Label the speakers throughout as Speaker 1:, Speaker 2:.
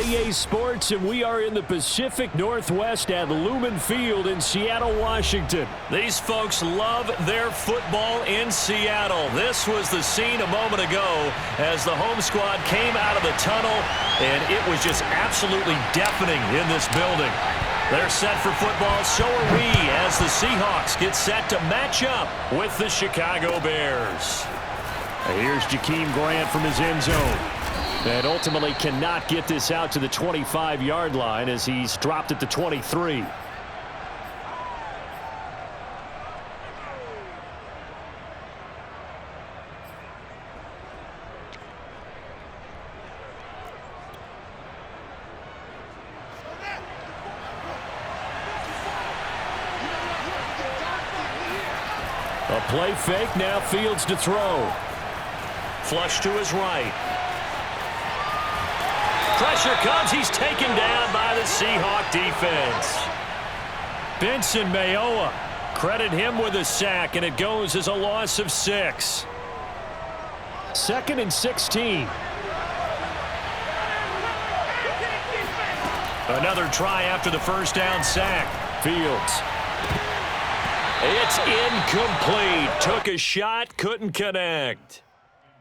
Speaker 1: EA Sports, and we are in the Pacific Northwest at Lumen Field in Seattle, Washington.
Speaker 2: These folks love their football in Seattle. This was the scene a moment ago as the home squad came out of the tunnel, and it was just absolutely deafening in this building. They're set for football, so are we, as the Seahawks get set to match up with the Chicago Bears.
Speaker 1: Here's Jakeem Grant from his end zone. And ultimately cannot get this out to the 25-yard line as he's dropped at the 23. A play fake, now Fields to throw.
Speaker 2: Flush to his right. Pressure comes. He's taken down by the Seahawk defense.
Speaker 1: Benson Mayowa, credit him with a sack, and it goes as a loss of 6. 2nd and 16.
Speaker 2: Another try after the first down sack.
Speaker 1: Fields.
Speaker 2: It's incomplete. Took a shot, couldn't connect.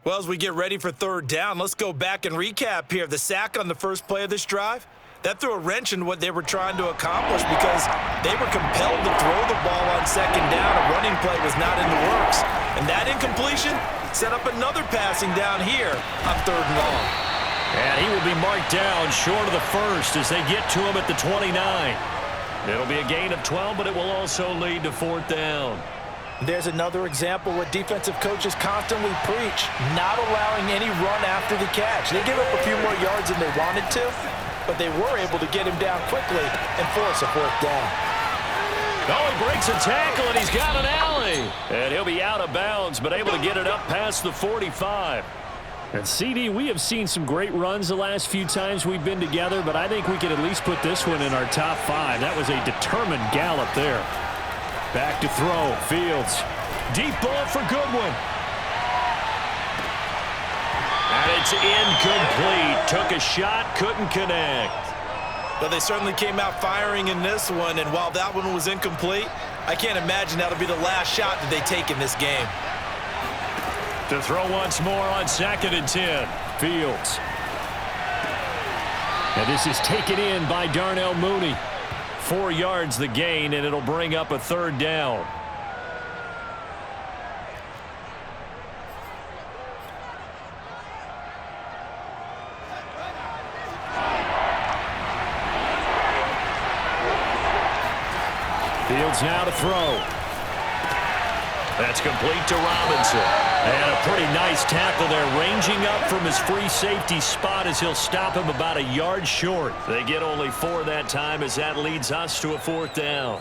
Speaker 3: Well, as we get ready for third down, let's go back and recap here. The sack on the first play of this drive, that threw a wrench in what they were trying to accomplish because they were compelled to throw the ball on second down. A running play was not in the works. And that incompletion set up another passing down here on third and long.
Speaker 2: And he will be marked down short of the first as they get to him at the 29. It'll be a gain of 12, but it will also lead to fourth down.
Speaker 3: There's another example what defensive coaches constantly preach, not allowing any run after the catch. They give up a few more yards than they wanted to, but they were able to get him down quickly and force a fourth down.
Speaker 2: Oh, he breaks a tackle, and he's got an alley. And he'll be out of bounds, but able to get it up past the 45.
Speaker 1: And CD, we have seen some great runs the last few times we've been together, but I think we could at least put this one in our top 5. That was a determined gallop there. Back to throw. Fields.
Speaker 2: Deep ball for Goodwin. And it's incomplete. Took a shot, couldn't connect.
Speaker 3: Well, they certainly came out firing in this one, and while that one was incomplete, I can't imagine that'll be the last shot that they take in this game.
Speaker 2: To throw once more on 2nd and 10.
Speaker 1: Fields. And this is taken in by Darnell Mooney.
Speaker 2: 4 yards the gain, and it'll bring up a third down.
Speaker 1: Fields now to throw.
Speaker 2: That's complete to Robinson. And a pretty nice tackle there, ranging up from his free safety spot as he'll stop him about a yard short. They get only 4 that time as that leads us to a fourth down.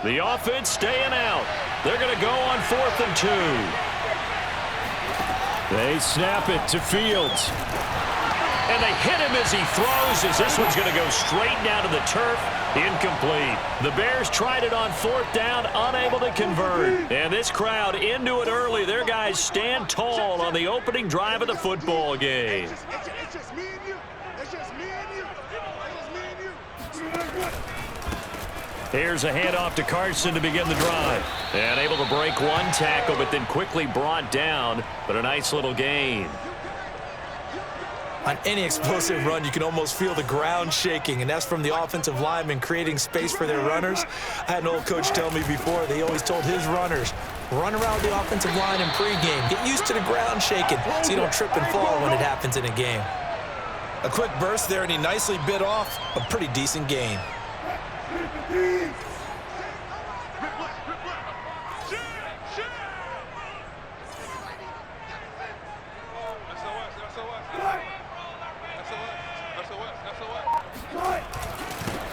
Speaker 2: The offense staying out. They're going to go on 4th and 2.
Speaker 1: They snap it to Fields.
Speaker 2: And they hit him as he throws, as this one's going to go straight down to the turf. Incomplete. The Bears tried it on 4th down, unable to convert. And this crowd into it early. Their guys stand tall on the opening drive of the football game.
Speaker 4: It's just me and you. It's just me and you. It's just me and you.
Speaker 2: Here's a handoff to Carson to begin the drive. And able to break one tackle, but then quickly brought down. But a nice little gain.
Speaker 3: On any explosive run, you can almost feel the ground shaking, and that's from the offensive linemen creating space for their runners. I had an old coach tell me before, they always told his runners, run around the offensive line in pregame. Get used to the ground shaking so you don't trip and fall when it happens in a game. A quick burst there, and he nicely bit off a pretty decent gain.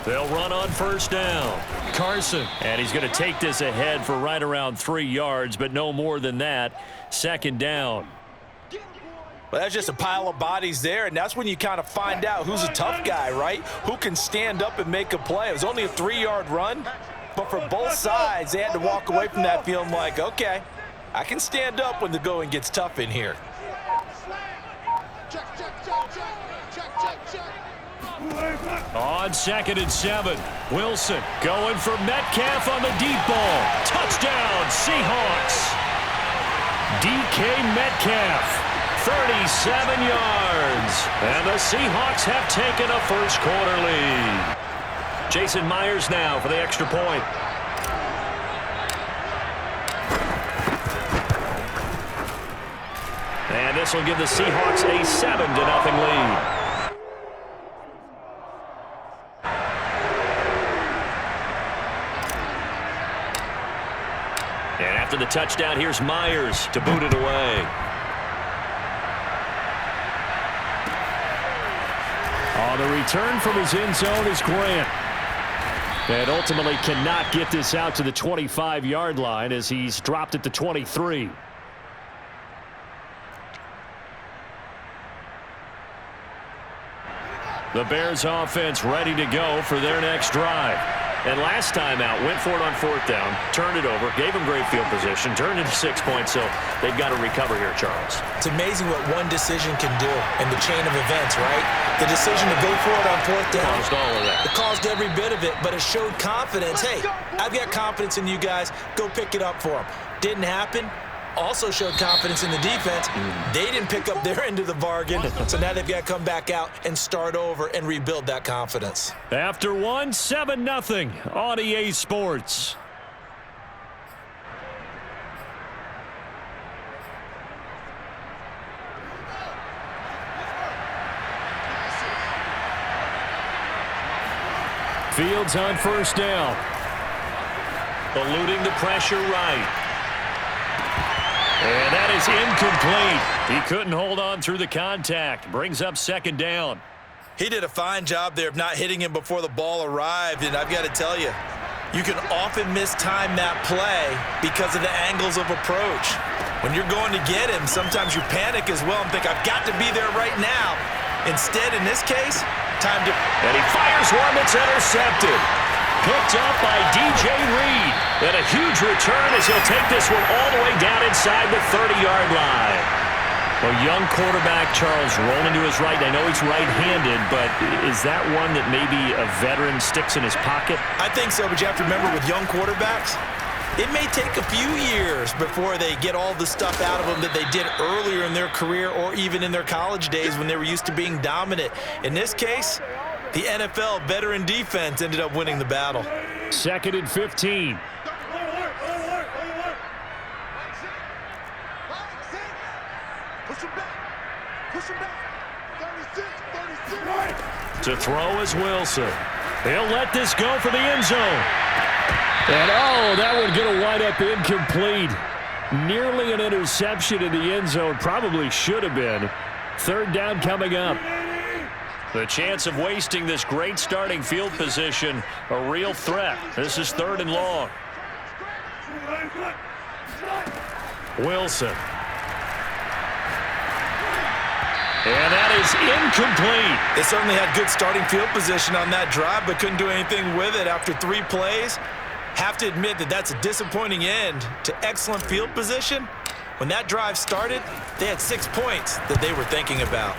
Speaker 2: They'll run on first down. Carson, and he's going to take this ahead for right around 3 yards, but no more than that. 2nd down.
Speaker 3: Well, that's just a pile of bodies there, and that's when you kind of find out who's a tough guy, right? Who can stand up and make a play. It was only a 3-yard run, but for both sides, they had to walk away from that feeling like, okay, I can stand up when the going gets tough in here.
Speaker 4: Check, check, check, check. Check, check, check.
Speaker 1: On 2nd and 7, Wilson going for Metcalf on the deep ball. Touchdown, Seahawks. DK Metcalf, 37 yards. And the Seahawks have taken a first-quarter lead. Jason Myers now for the extra point. And this will give the Seahawks a 7-0 lead. And after the touchdown, here's Myers to boot it away. On the return from his end zone is Grant. And ultimately cannot get this out to the 25-yard line as he's dropped at the 23. The Bears offense ready to go for their next drive. And last time out, went for it on 4th down, turned it over, gave them great field position, turned it to 6 points, so they've got to recover here, Charles.
Speaker 3: It's amazing what one decision can do in the chain of events, right? The decision to go for it on 4th down.
Speaker 1: Caused all of that.
Speaker 3: It caused every bit of it, but it showed confidence. Hey, I've got confidence in you guys. Go pick it up for them. Didn't happen. Also showed confidence in the defense. They didn't pick up their end of the bargain, so now they've got to come back out and start over and rebuild that confidence.
Speaker 1: After one, 7-0 on EA Sports. Fields on 1st down. Eluding the pressure right. And that is incomplete. He couldn't hold on through the contact. Brings up 2nd down.
Speaker 3: He did a fine job there of not hitting him before the ball arrived, and I've got to tell you, you can often mistime that play because of the angles of approach. When you're going to get him, sometimes you panic as well and think, I've got to be there right now. Instead, in this case, time to...
Speaker 1: And he fires one that's intercepted. Picked up by DJ Reed. And a huge return as he'll take this one all the way down inside the 30-yard line. Well, young quarterback Charles rolling to his right. I know he's right-handed, but is that one that maybe a veteran sticks in his pocket?
Speaker 3: I think so, but you have to remember with young quarterbacks, it may take a few years before they get all the stuff out of them that they did earlier in their career or even in their college days when they were used to being dominant. In this case, the NFL veteran defense ended up winning the battle.
Speaker 1: 2nd and 15.
Speaker 4: Push him back. Push him back. 36.
Speaker 1: To throw is Wilson. He'll let this go for the end zone. And oh, that one going to wind up incomplete. Nearly an interception in the end zone. Probably should have been. 3rd down coming up. The chance of wasting this great starting field position, a real threat. This is 3rd and long. Wilson. And that is incomplete.
Speaker 3: They certainly had good starting field position on that drive, but couldn't do anything with it after 3 plays. Have to admit that that's a disappointing end to excellent field position. When that drive started, they had 6 points that they were thinking about.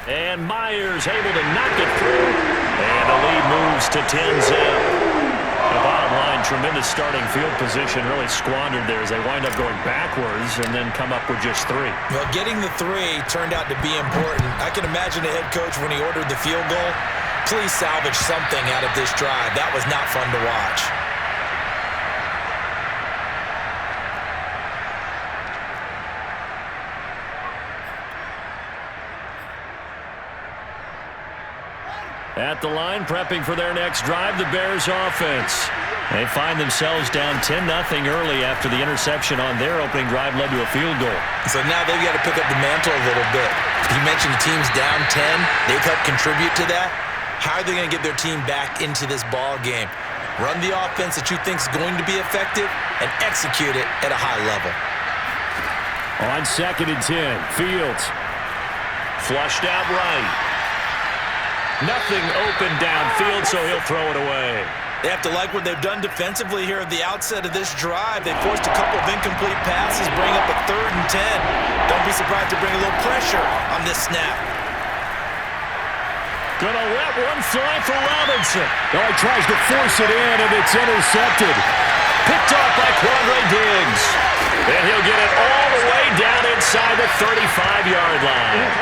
Speaker 1: And Myers able to knock it through. And the lead moves to 10-0. The bottom line, tremendous starting field position, really squandered there as they wind up going backwards and then come up with just 3.
Speaker 3: Well, getting the 3 turned out to be important. I can imagine the head coach when he ordered the field goal, please salvage something out of this drive. That was not fun to watch.
Speaker 1: At the line, prepping for their next drive, the Bears offense. They find themselves down 10-0 early after the interception on their opening drive led to a field goal.
Speaker 3: So now they've got to pick up the mantle a little bit. You mentioned the team's down 10. They've helped contribute to that. How are they going to get their team back into this ball game? Run the offense that you think is going to be effective and execute it at a high level.
Speaker 1: On 2nd and 10, Fields. Flushed out right. Nothing open downfield, so he'll throw it away.
Speaker 3: They have to like what they've done defensively here at the outset of this drive. They forced a couple of incomplete passes, bring up a 3rd and 10. Don't be surprised to bring a little pressure on this snap.
Speaker 1: Gonna let one fly for Robinson. Oh, he tries to force it in, and it's intercepted.
Speaker 2: Picked off by Quandre Diggs. And he'll get it all the way down inside the 35-yard line.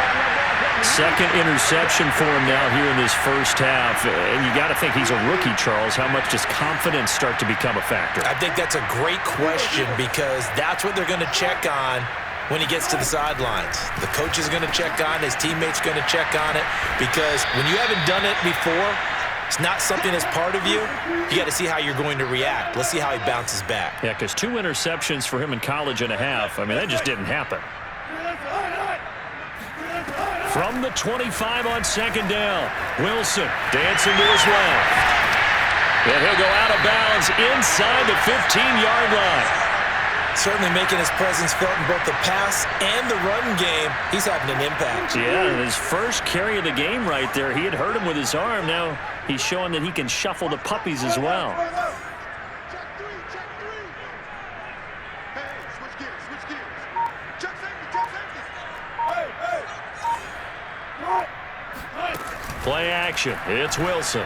Speaker 1: Second interception for him now here in this first half. And you got to think he's a rookie, Charles. How much does confidence start to become a factor?
Speaker 3: I think that's a great question because that's what they're going to check on when he gets to the sidelines. The coach is going to check on it. His teammates going to check on it because when you haven't done it before, it's not something that's part of you. You got to see how you're going to react. Let's see how he bounces back.
Speaker 1: Yeah, because 2 interceptions for him in college and a half. I mean, that just didn't happen. From the 25 on 2nd down, Wilson dancing to his left. And he'll go out of bounds inside the 15-yard line.
Speaker 3: Certainly making his presence felt in both the pass and the run game. He's having an impact.
Speaker 1: Yeah, his first carry of the game right there. He had hurt him with his arm. Now he's showing that he can shuffle the puppies as well.
Speaker 4: Check three. Hey, switch gears. Check safety. Hey.
Speaker 1: Play action. It's Wilson.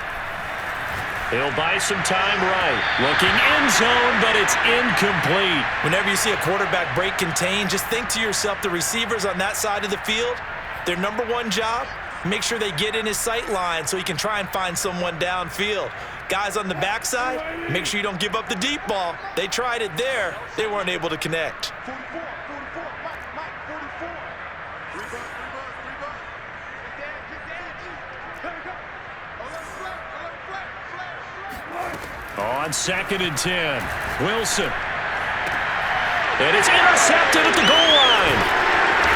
Speaker 1: He'll buy some time right. Looking end zone, but it's incomplete.
Speaker 3: Whenever you see a quarterback break contain, just think to yourself, the receivers on that side of the field, their number one job, make sure they get in his sight line so he can try and find someone downfield. Guys on the backside, make sure you don't give up the deep ball. They tried it there. They weren't able to connect.
Speaker 4: 44. Mike, 44. Three buzz.
Speaker 1: On 2nd and 10, Wilson. And it's intercepted at the goal line.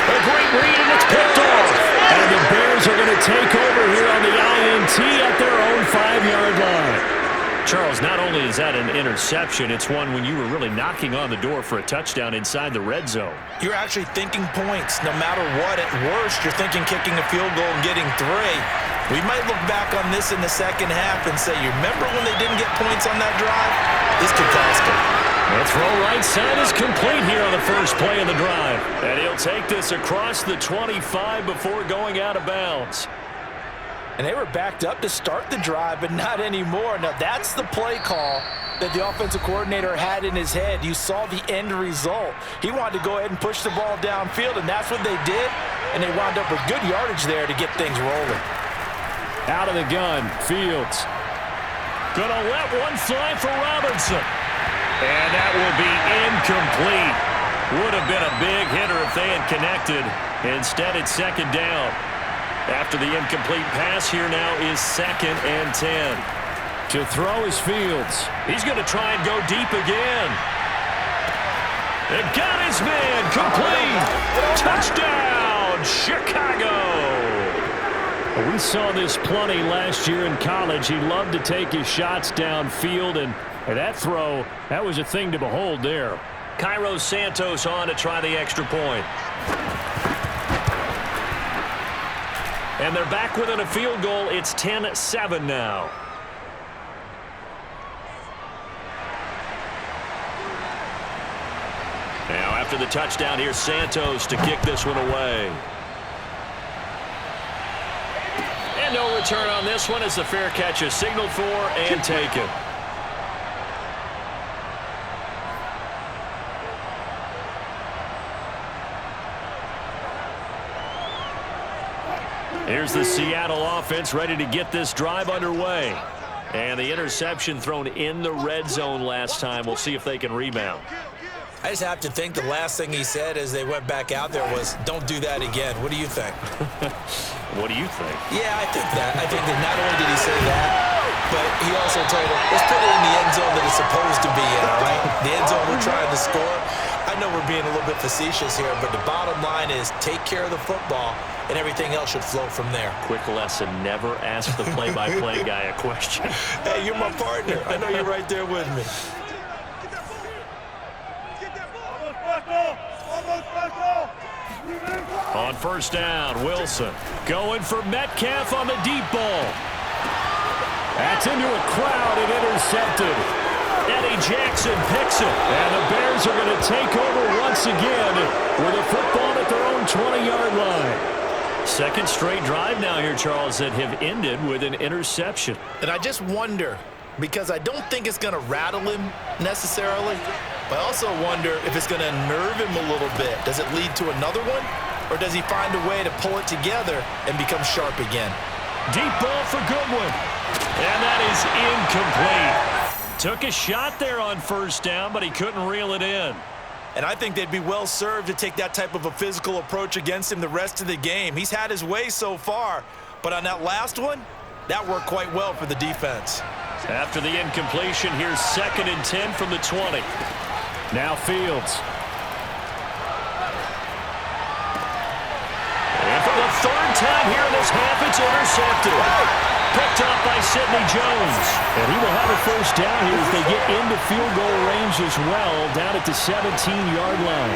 Speaker 1: A great read, and it's picked off. And the Bears are going to take over here on the INT at their own 5-yard line. Charles, not only is that an interception, it's one when you were really knocking on the door for a touchdown inside the red zone.
Speaker 3: You're actually thinking points no matter what. At worst, you're thinking kicking a field goal and getting 3. We might look back on this in the second half and say, you remember when they didn't get points on that drive? This could cost them.
Speaker 1: The throw right side is complete here on the first play of the drive. And he'll take this across the 25 before going out of bounds.
Speaker 3: And they were backed up to start the drive, but not anymore. Now, that's the play call that the offensive coordinator had in his head. You saw the end result. He wanted to go ahead and push the ball downfield, and that's what they did. And they wound up with good yardage there to get things rolling.
Speaker 1: Out of the gun, Fields. Gonna let one fly for Robinson. And that will be incomplete. Would have been a big hitter if they had connected. Instead, it's 2nd down. After the incomplete pass, here now is 2nd and 10. To throw is Fields. He's going to try and go deep again. And got his man complete. Touchdown, Chicago. We saw this plenty last year in college. He loved to take his shots downfield, and that throw, that was a thing to behold there.
Speaker 2: Cairo Santos on to try the extra point.
Speaker 1: And they're back within a field goal. It's 10-7 now. Now after the touchdown, here's Santos to kick this one away. And no return on this one as the fair catch is signaled for and taken. Here's the Seattle offense ready to get this drive underway. And the interception thrown in the red zone last time. We'll see if they can rebound.
Speaker 3: I just have to think the last thing he said as they went back out there was, don't do that again. What do you think?
Speaker 1: What do you think?
Speaker 3: Yeah, I think that. I think that not only did he say that, but he also told him, let's put it in the end zone that it's supposed to be in, all right? The end zone we're trying to score. I know we're being a little bit facetious here, but the bottom line is take care of the football, and everything else should flow from there.
Speaker 1: Quick lesson, never ask the play-by-play guy a question.
Speaker 3: Hey, you're my partner. I know you're right there with me.
Speaker 1: On 1st down, Wilson going for Metcalf on the deep ball. That's into a crowd and intercepted.
Speaker 2: Eddie Jackson picks it.
Speaker 1: And the Bears are going to take over once again with a football at their own 20-yard line.
Speaker 2: Second straight drive now here, Charles, that have ended with an interception.
Speaker 3: And I just wonder, because I don't think it's going to rattle him necessarily, but I also wonder if it's going to unnerve him a little bit. Does it lead to another one? Or does he find a way to pull it together and become sharp again?
Speaker 2: Deep ball for Goodwin. And that is incomplete. Took a shot there on first down, but he couldn't reel it in.
Speaker 3: And I think they'd be well served to take that type of a physical approach against him the rest of the game. He's had his way so far, but on that last one, that worked quite well for the defense.
Speaker 2: After the incompletion, here's 2nd and 10 from the 20.
Speaker 1: Now Fields.
Speaker 2: And for the third time here in this half, it's intercepted. Picked up by Sidney Jones.
Speaker 1: And he will have a first down here as they get into field goal range as well, down at the 17-yard line.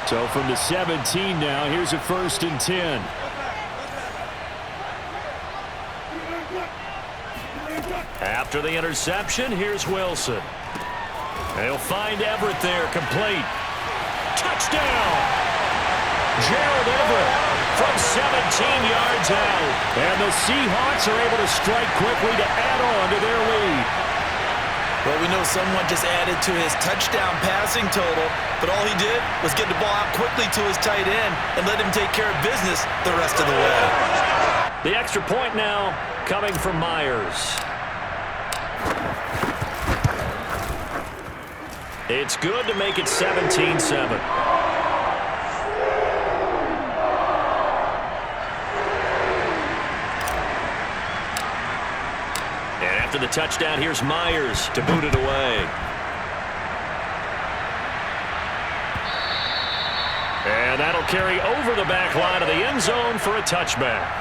Speaker 1: So from the 17 now, here's a 1st and 10.
Speaker 2: After the interception, here's Wilson. They'll find Everett there, complete. Touchdown! Gerald Everett from 17 yards out.
Speaker 1: And the Seahawks are able to strike quickly to add on to their lead.
Speaker 3: Well, we know someone just added to his touchdown passing total, but all he did was get the ball out quickly to his tight end and let him take care of business the rest of the way.
Speaker 2: The extra point now coming from Myers. It's good to make it 17-7. And after the touchdown, here's Myers to boot it away. And that'll carry over the back line of the end zone for a touchback.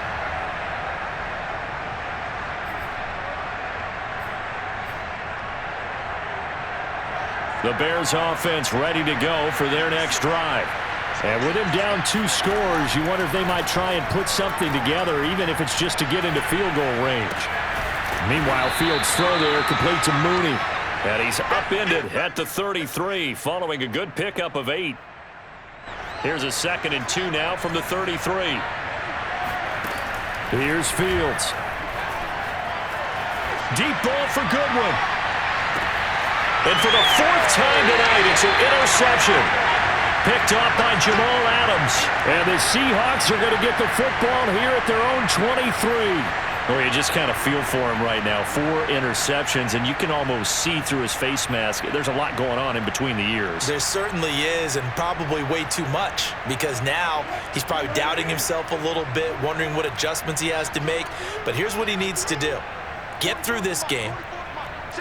Speaker 2: The Bears offense ready to go for their next drive.
Speaker 1: And with him down 2 scores, you wonder if they might try and put something together, even if it's just to get into field goal range. Meanwhile, Fields' throw there complete to Mooney.
Speaker 2: And he's upended at the 33, following a good pickup of 8. Here's a 2nd and 2 now from the 33.
Speaker 1: Here's Fields.
Speaker 2: Deep ball for Goodwin. And for the 4th time tonight, it's an interception. Picked off by Jamal Adams.
Speaker 1: And the Seahawks are going to get the football here at their own 23.
Speaker 2: Well, you just kind of feel for him right now. 4 interceptions, and you can almost see through his face mask. There's a lot going on in between the ears.
Speaker 3: There certainly is, and probably way too much, because now he's probably doubting himself a little bit, wondering what adjustments he has to make. But here's what he needs to do. Get through this game.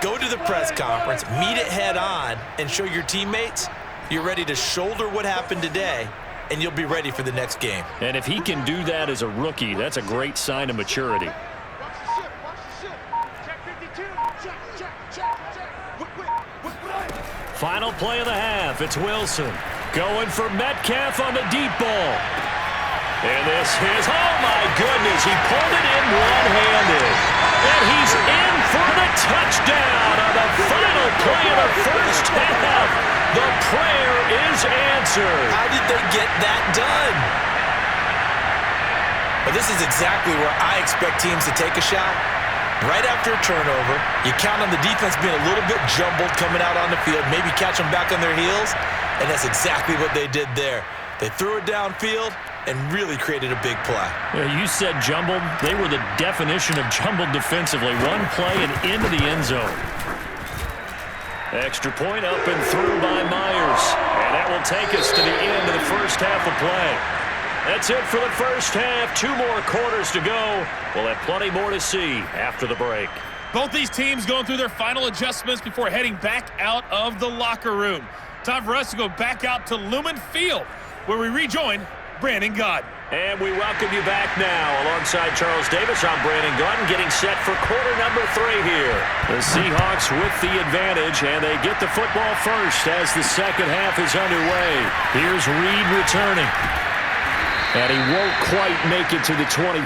Speaker 3: Go to the press conference, meet it head on, and show your teammates you're ready to shoulder what happened today, and you'll be ready for the next game.
Speaker 2: And if he can do that as a rookie, that's a great sign of maturity. Final play of the half. It's Wilson going for Metcalf on the deep ball. And this is, oh my goodness, he pulled it in one-handed. And he's in for the touchdown on the final play of the first half. The prayer is answered.
Speaker 3: How did they get that done? Well, this is exactly where I expect teams to take a shot. Right after a turnover, you count on the defense being a little bit jumbled coming out on the field, maybe catch them back on their heels, and that's exactly what they did there. They threw it downfield and really created a big play.
Speaker 2: Yeah, you said jumbled. They were the definition of jumbled defensively. One play and into the end zone. Extra point up and through by Myers. And that will take us to the end of the first half of play. That's it for the first half. 2 more quarters to go. We'll have plenty more to see after the break.
Speaker 5: Both these teams going through their final adjustments before heading back out of the locker room. Time for us to go back out to Lumen Field, where we rejoin Brandon Gott.
Speaker 2: And we welcome you back now. Alongside Charles Davis, I'm Brandon Gott, getting set for quarter number 3 here. The Seahawks with the advantage, and they get the football first as the second half is underway. Here's Reed returning. And he won't quite make it to the 25.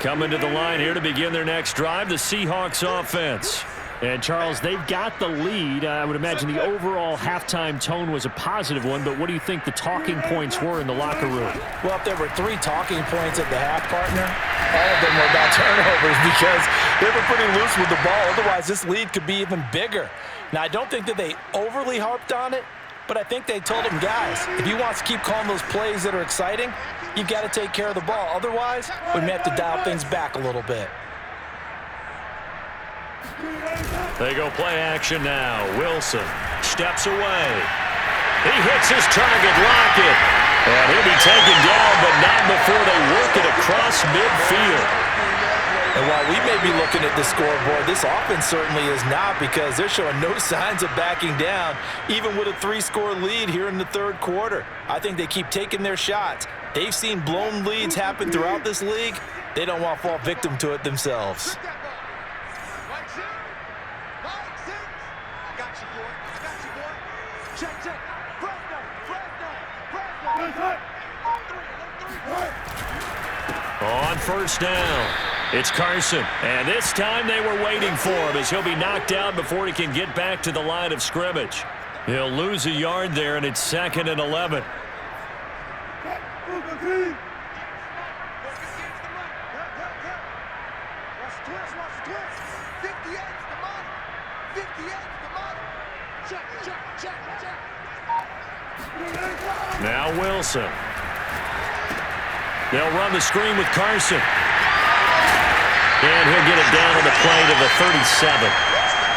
Speaker 2: Coming to the line here to begin their next drive, the Seahawks offense.
Speaker 1: And, Charles, they've got the lead. I would imagine the overall halftime tone was a positive one, but what do you think the talking points were in the locker room?
Speaker 3: Well, if there were 3 talking points at the half, partner, all of them were about turnovers because they were pretty loose with the ball. Otherwise, this lead could be even bigger. Now, I don't think that they overly harped on it, but I think they told them, guys, if you want to keep calling those plays that are exciting, you've got to take care of the ball. Otherwise, we may have to dial things back a little bit.
Speaker 2: They go play action now. Wilson steps away. He hits his target, Lockett. And he'll be taken down, but not before they work it across midfield.
Speaker 3: And while we may be looking at the scoreboard, this offense certainly is not, because they're showing no signs of backing down, even with a 3-score lead here in the third quarter. I think they keep taking their shots. They've seen blown leads happen throughout this league. They don't want to fall victim to it themselves.
Speaker 2: On first down, it's Carson. And this time they were waiting for him, as he'll be knocked down before he can get back to the line of scrimmage. He'll lose a yard there, and it's 2nd and 11. Now Wilson. They'll run the screen with Carson. And he'll get it down on the play to the 37.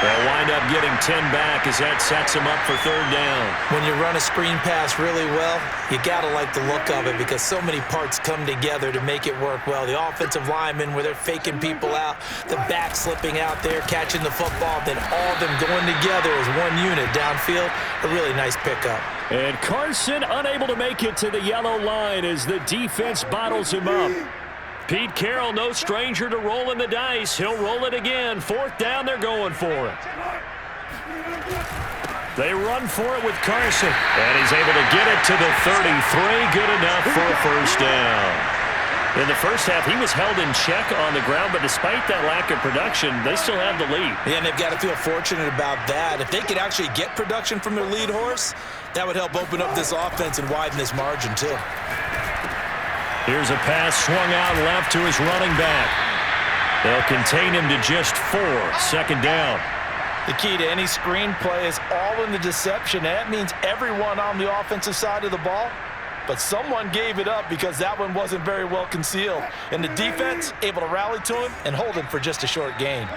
Speaker 2: They'll wind up getting 10 back as that sets him up for 3rd down.
Speaker 3: When you run a screen pass really well, you got to like the look of it, because so many parts come together to make it work well. The offensive linemen, where they're faking people out, the back slipping out there, catching the football, then all of them going together as one unit downfield. A really nice pickup.
Speaker 1: And Carson unable to make it to the yellow line as the defense bottles him up.
Speaker 2: Pete Carroll, no stranger to rolling the dice. He'll roll it again. 4th down, they're going for it. They run for it with Carson. And he's able to get it to the 33. Good enough for a 1st down. In the first half, he was held in check on the ground, but despite that lack of production, they still have the lead.
Speaker 3: Yeah, and they've got to feel fortunate about that. If they could actually get production from their lead horse, that would help open up this offense and widen this margin too.
Speaker 2: Here's a pass swung out left to his running back. They'll contain him to just 4. 2nd down.
Speaker 3: The key to any screen play is all in the deception. That means everyone on the offensive side of the ball, but someone gave it up because that one wasn't very well concealed. And the defense able to rally to him and hold him for just a short gain.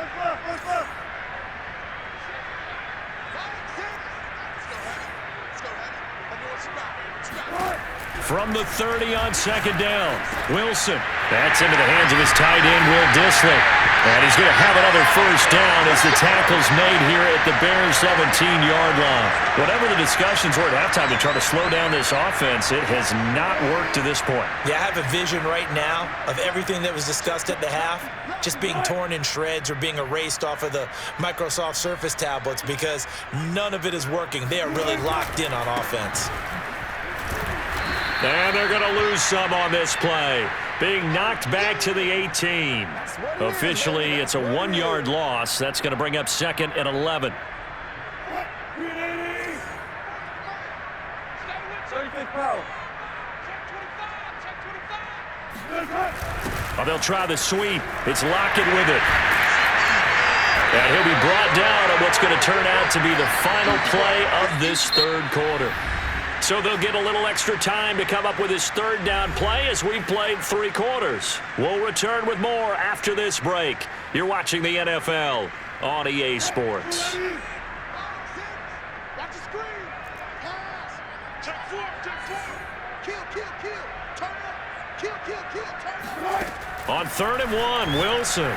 Speaker 2: From the 30 on 2nd down, Wilson. That's into the hands of his tight end, Will Dissly. And he's going to have another 1st down as the tackle's made here at the Bears' 17-yard line. Whatever the discussions were at halftime to try to slow down this offense, it has not worked to this point.
Speaker 3: Yeah, I have a vision right now of everything that was discussed at the half just being torn in shreds or being erased off of the Microsoft Surface tablets, because none of it is working. They are really locked in on offense.
Speaker 2: And they're going to lose some on this play. Being knocked back to the 18. Officially, it's a 1-yard loss. That's going to bring up 2nd and 11. Well, they'll try the sweep. It's Lockett with it. And he'll be brought down on what's going to turn out to be the final play of this 3rd quarter. So they'll get a little extra time to come up with his 3rd down play as we've played 3 quarters. We'll return with more after this break. You're watching the NFL on EA Sports.
Speaker 4: Watch the screen. Pass. Check 4. Kill. Turn up. Kill. Turn up.
Speaker 2: On 3rd and 1, Wilson.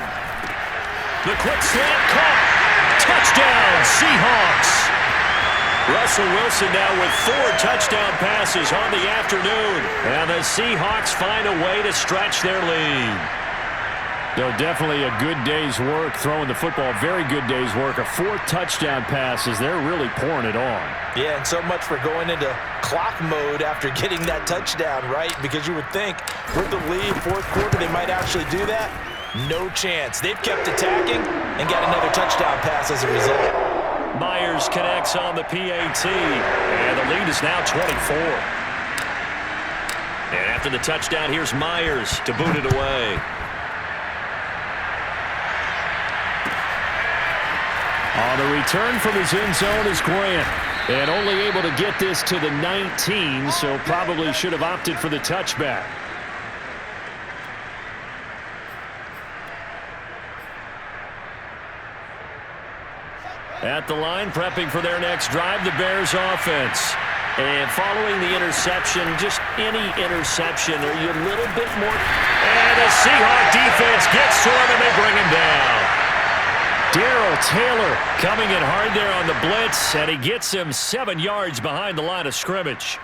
Speaker 2: The quick slant caught. Touchdown, Seahawks. Russell Wilson now with 4 touchdown passes on the afternoon. And the Seahawks find a way to stretch their lead.
Speaker 1: So definitely a good day's work throwing the football. Very good day's work. A 4th touchdown passes. They're really pouring it on.
Speaker 3: Yeah, and so much for going into clock mode after getting that touchdown, right? Because you would think with the lead, 4th quarter, they might actually do that. No chance. They've kept attacking and got another touchdown pass as a result.
Speaker 2: Myers connects on the PAT, and the lead is now 24. And after the touchdown, here's Myers to boot it away.
Speaker 1: On the return from his end zone is Grant. And only able to get this to the 19, so probably should have opted for the touchback. At the line, prepping for their next drive, the Bears offense. And following the interception, just any interception, are you a little bit more?
Speaker 2: And the Seahawks defense gets to him, and they bring him down.
Speaker 1: Darrell Taylor coming in hard there on the blitz, and he gets him 7 yards behind the line of scrimmage.